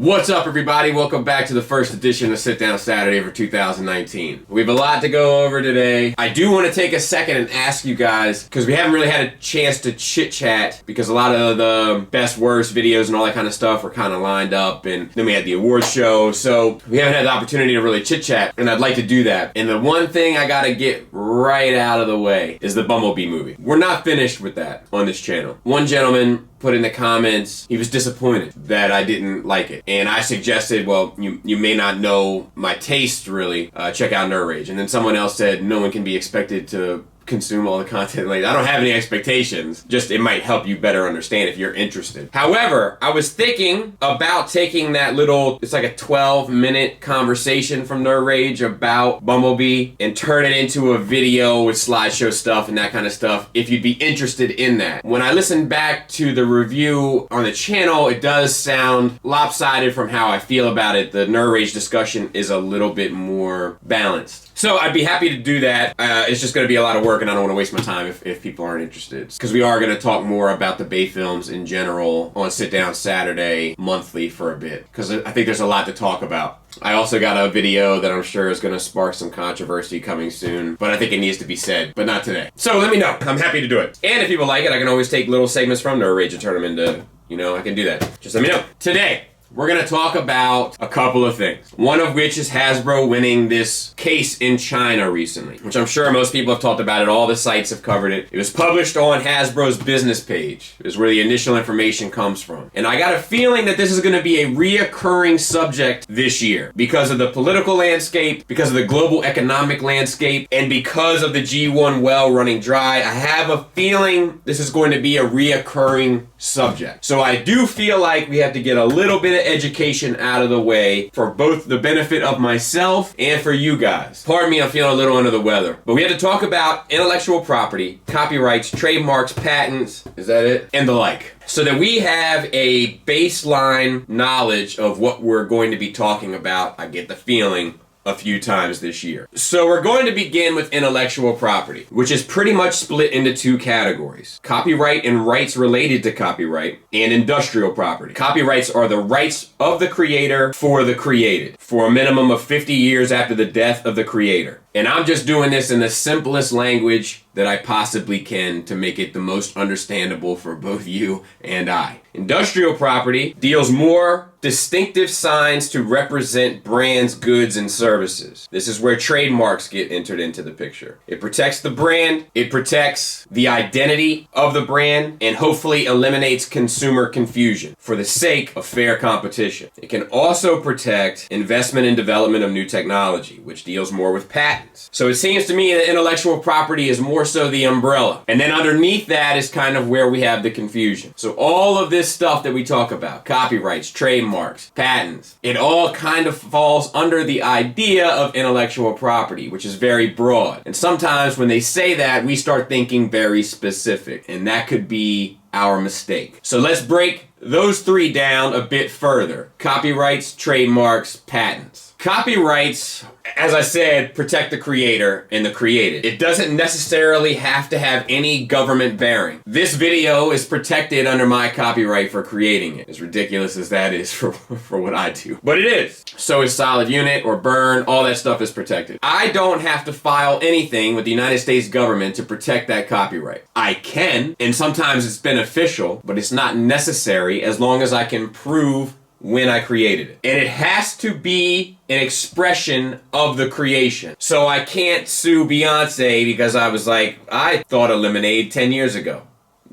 What's up, everybody? Welcome back to the first edition of Sit Down Saturday for 2019. We have a lot to go over today. I do want to take a second and ask you guys, because we haven't really had a chance to chit-chat, because a lot of the best, worst videos and all that kind of stuff were kind of lined up, and then we had the awards show, so we haven't had the opportunity to really chit-chat, and I'd like to do that. And the one thing I gotta get right out of the way is the Bumblebee movie. We're not finished with that on this channel. One gentleman put in the comments he was disappointed that I didn't like it, and I suggested, well, you may not know my taste really, check out Nerd Rage. And then someone else said no one can be expected to consume all the content. Like, I don't have any expectations, just it might help you better understand if you're interested. However, I was thinking about taking that little, it's like a 12-minute conversation from Nerd Rage about Bumblebee and turn it into a video with slideshow stuff and that kind of stuff, if you'd be interested in that. When I listened back to the review on the channel, it does sound lopsided from how I feel about it. The Nerd Rage discussion is a little bit more balanced. So I'd be happy to do that. It's just going to be a lot of work, and I don't want to waste my time if people aren't interested. Because we are going to talk more about the Bay films in general on Sit Down Saturday monthly for a bit. Because I think there's a lot to talk about. I also got a video that I'm sure is going to spark some controversy coming soon, but I think it needs to be said, but not today. So let me know. I'm happy to do it. And if people like it, I can always take little segments from Nerd Rage and turn them into, I can do that. Just let me know. Today, we're going to talk about a couple of things. One of which is Hasbro winning this case in China recently, which I'm sure most people have talked about it. All the sites have covered it. It was published on Hasbro's business page. It is where the initial information comes from. And I got a feeling that this is going to be a reoccurring subject this year because of the political landscape, because of the global economic landscape, and because of the G1 well running dry. I have a feeling this is going to be a reoccurring subject. So I do feel like we have to get a little bit of education out of the way for both the benefit of myself and for you guys. Pardon me, I'm feeling a little under the weather. But we had to talk about intellectual property, copyrights, trademarks, patents, is that it? And the like. So that we have a baseline knowledge of what we're going to be talking about, I get the feeling, a few times this year. So we're going to begin with intellectual property, which is pretty much split into two categories: copyright and rights related to copyright, and industrial property. Copyrights are the rights of the creator for the created, for a minimum of 50 years after the death of the creator. And I'm just doing this in the simplest language that I possibly can to make it the most understandable for both you and I. Industrial property deals more distinctive signs to represent brands, goods, and services. This is where trademarks get entered into the picture. It protects the brand, it protects the identity of the brand, and hopefully eliminates consumer confusion for the sake of fair competition. It can also protect investment and development of new technology, which deals more with patents. So it seems to me that intellectual property is more so the umbrella. And then underneath that is kind of where we have the confusion. So all of this stuff that we talk about, copyrights, trademarks, patents, it all kind of falls under the idea of intellectual property, which is very broad. And sometimes when they say that, we start thinking very specific, and that could be our mistake. So let's break those three down a bit further. Copyrights, trademarks, patents. Copyrights, as I said, protect the creator and the created. It doesn't necessarily have to have any government bearing. This video is protected under my copyright for creating it, as ridiculous as that is for what I do. But it is. So is Solid Unit or Burn, all that stuff is protected. I don't have to file anything with the United States government to protect that copyright. I can, and sometimes it's beneficial, but it's not necessary as long as I can prove when I created it. And it has to be an expression of the creation. So I can't sue Beyonce because I was like, I thought of Lemonade 10 years ago.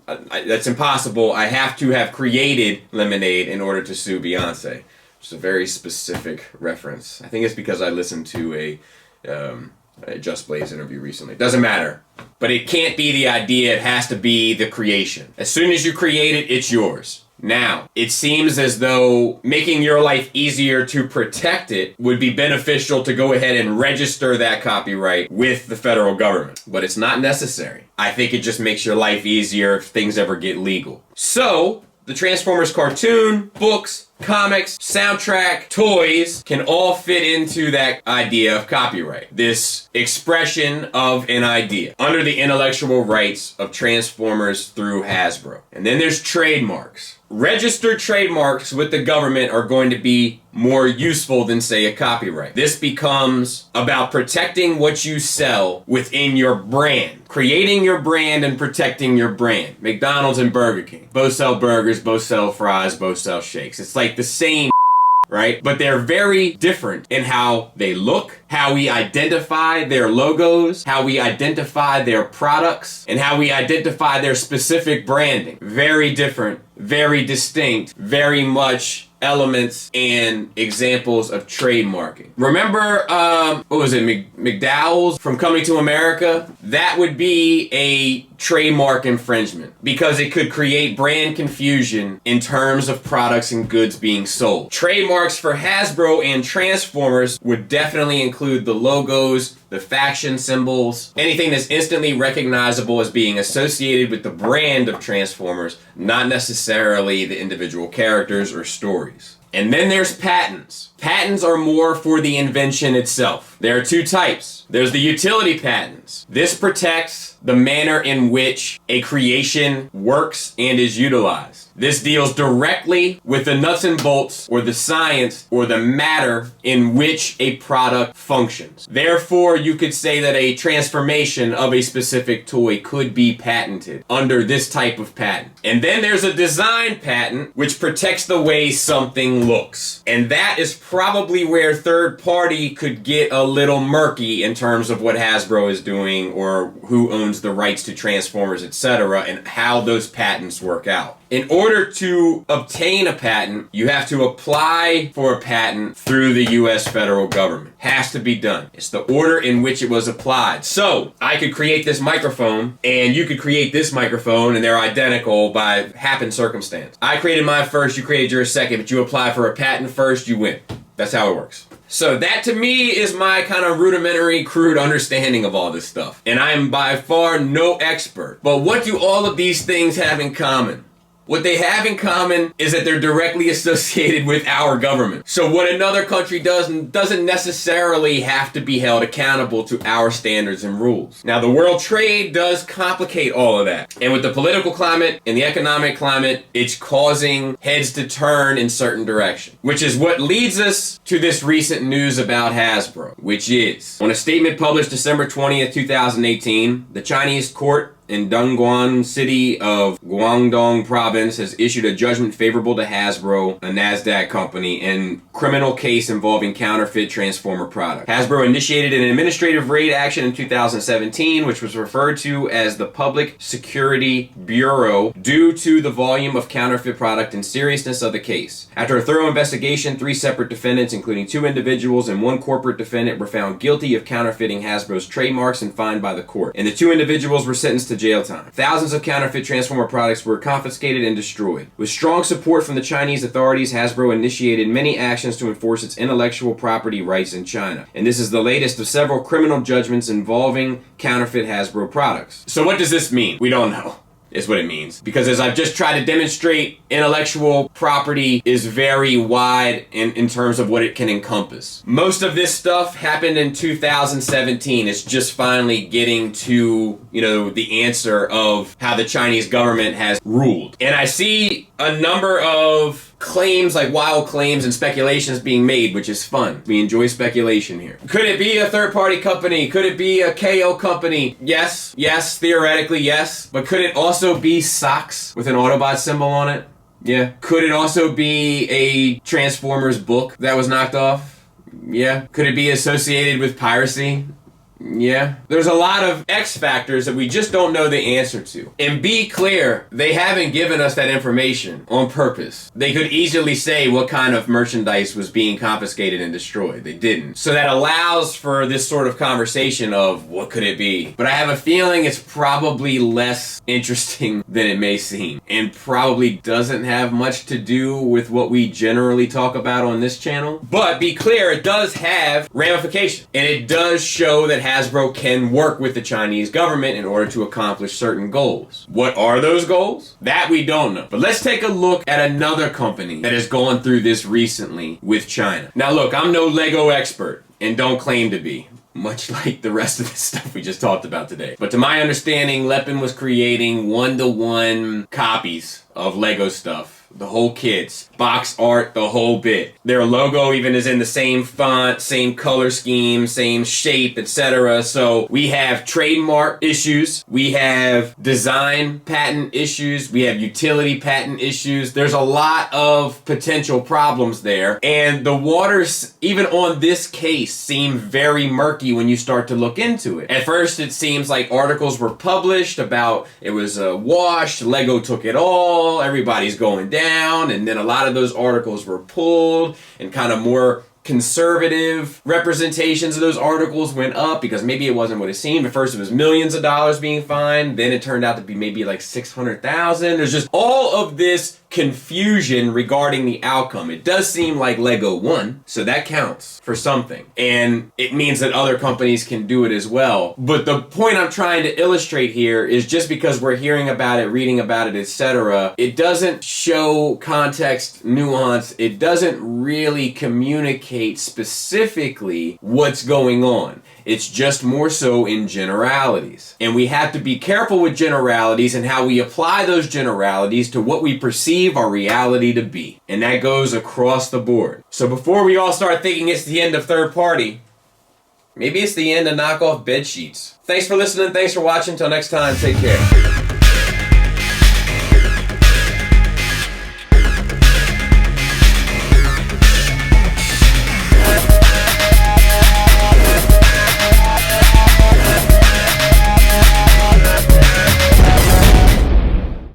That's impossible. I have to have created Lemonade in order to sue Beyonce. It's a very specific reference. I think it's because I listened to a Just Blaze interview recently. Doesn't matter. But it can't be the idea. It has to be the creation. As soon as you create it, it's yours. Now, it seems as though making your life easier to protect it would be beneficial to go ahead and register that copyright with the federal government. But it's not necessary. I think it just makes your life easier if things ever get legal. So, The Transformers cartoon, books, comics, soundtrack, toys can all fit into that idea of copyright. This expression of an idea under the intellectual rights of Transformers through Hasbro. And then there's trademarks. Registered trademarks with the government are going to be more useful than, say, a copyright. This becomes about protecting what you sell within your brand. Creating your brand and protecting your brand. McDonald's and Burger King. Both sell burgers, both sell fries, both sell shakes. It's like the same, right? But they're very different in how they look, how we identify their logos, how we identify their products, and how we identify their specific branding. Very different, very distinct, very much elements and examples of trademarking. Remember, what was it, McDowell's from Coming to America? That would be a trademark infringement because it could create brand confusion in terms of products and goods being sold. Trademarks for Hasbro and Transformers would definitely include the logos, the faction symbols, anything that's instantly recognizable as being associated with the brand of Transformers, not necessarily the individual characters or stories. And then there's patents. Patents are more for the invention itself. There are two types. There's the utility patents. This protects the manner in which a creation works and is utilized. This deals directly with the nuts and bolts or the science or the matter in which a product functions. Therefore, you could say that a transformation of a specific toy could be patented under this type of patent. And then there's a design patent which protects the way something looks. And that is probably where third party could get a little murky in terms of what Hasbro is doing or who owns the rights to Transformers, etc., and how those patents work out. In order to obtain a patent, you have to apply for a patent through the US federal government. Has to be done. It's the order in which it was applied. So, I could create this microphone, and you could create this microphone, and they're identical by happen circumstance. I created mine first, you created yours second, but you apply for a patent first, you win. That's how it works. So that to me is my kind of rudimentary, crude understanding of all this stuff. And I am by far no expert. But what do all of these things have in common? What they have in common is that they're directly associated with our government. So what another country does doesn't necessarily have to be held accountable to our standards and rules. Now, the world trade does complicate all of that. And with the political climate and the economic climate, it's causing heads to turn in certain directions. Which is what leads us to this recent news about Hasbro, which is, on a statement published December 20th, 2018, the Chinese court in Dongguan City of Guangdong Province has issued a judgment favorable to Hasbro, a NASDAQ company, in criminal case involving counterfeit Transformer product. Hasbro initiated an administrative raid action in 2017, which was referred to as the Public Security Bureau, due to the volume of counterfeit product and seriousness of the case. After a thorough investigation, 3 separate defendants, including 2 individuals and 1 corporate defendant, were found guilty of counterfeiting Hasbro's trademarks and fined by the court. And the 2 individuals were sentenced to jail time. Thousands of counterfeit Transformer products were confiscated and destroyed. With strong support from the Chinese authorities, Hasbro initiated many actions to enforce its intellectual property rights in China. And this is the latest of several criminal judgments involving counterfeit Hasbro products. So what does this mean? We don't know. Is what it means. Because as I've just tried to demonstrate, intellectual property is very wide in terms of what it can encompass. Most of this stuff happened in 2017. It's just finally getting to, the answer of how the Chinese government has ruled. And I see a number of claims, like wild claims and speculations being made, which is fun. We enjoy speculation here. Could it be a third-party company? Could it be a KO company? Yes, theoretically, yes. But could it also be socks with an Autobot symbol on it? Yeah. Could it also be a Transformers book that was knocked off? Yeah. Could it be associated with piracy? Yeah. There's a lot of X factors that we just don't know the answer to. And be clear, they haven't given us that information on purpose. They could easily say what kind of merchandise was being confiscated and destroyed. They didn't. So that allows for this sort of conversation of what could it be? But I have a feeling it's probably less interesting than it may seem. And probably doesn't have much to do with what we generally talk about on this channel. But be clear, it does have ramifications. And it does show that Hasbro can work with the Chinese government in order to accomplish certain goals. What are those goals? That we don't know. But let's take a look at another company that has gone through this recently with China. Now look, I'm no Lego expert and don't claim to be, much like the rest of the stuff we just talked about today. But to my understanding, Lepin was creating one-to-one copies of Lego stuff. The whole kits, box art, the whole bit. Their logo even is in the same font, same color scheme, same shape, etc. So we have trademark issues, we have design patent issues, we have utility patent issues. There's a lot of potential problems there. And the waters, even on this case, seem very murky when you start to look into it. At first, it seems like articles were published about it was washed, Lego took it all, everybody's going down. And then a lot of those articles were pulled, and kind of more conservative representations of those articles went up because maybe it wasn't what it seemed. At first it was millions of dollars being fined, then it turned out to be maybe like 600,000. There's just all of this confusion regarding the outcome. It does seem like Lego won, so that counts for something. And it means that other companies can do it as well. But the point I'm trying to illustrate here is just because we're hearing about it, reading about it, etc., it doesn't show context, nuance. It doesn't really communicate specifically what's going on. It's just more so in generalities. And we have to be careful with generalities and how we apply those generalities to what we perceive our reality to be. And that goes across the board. So before we all start thinking it's the end of third party, maybe it's the end of knockoff bed sheets. Thanks for listening. Thanks for watching. Until next time, take care.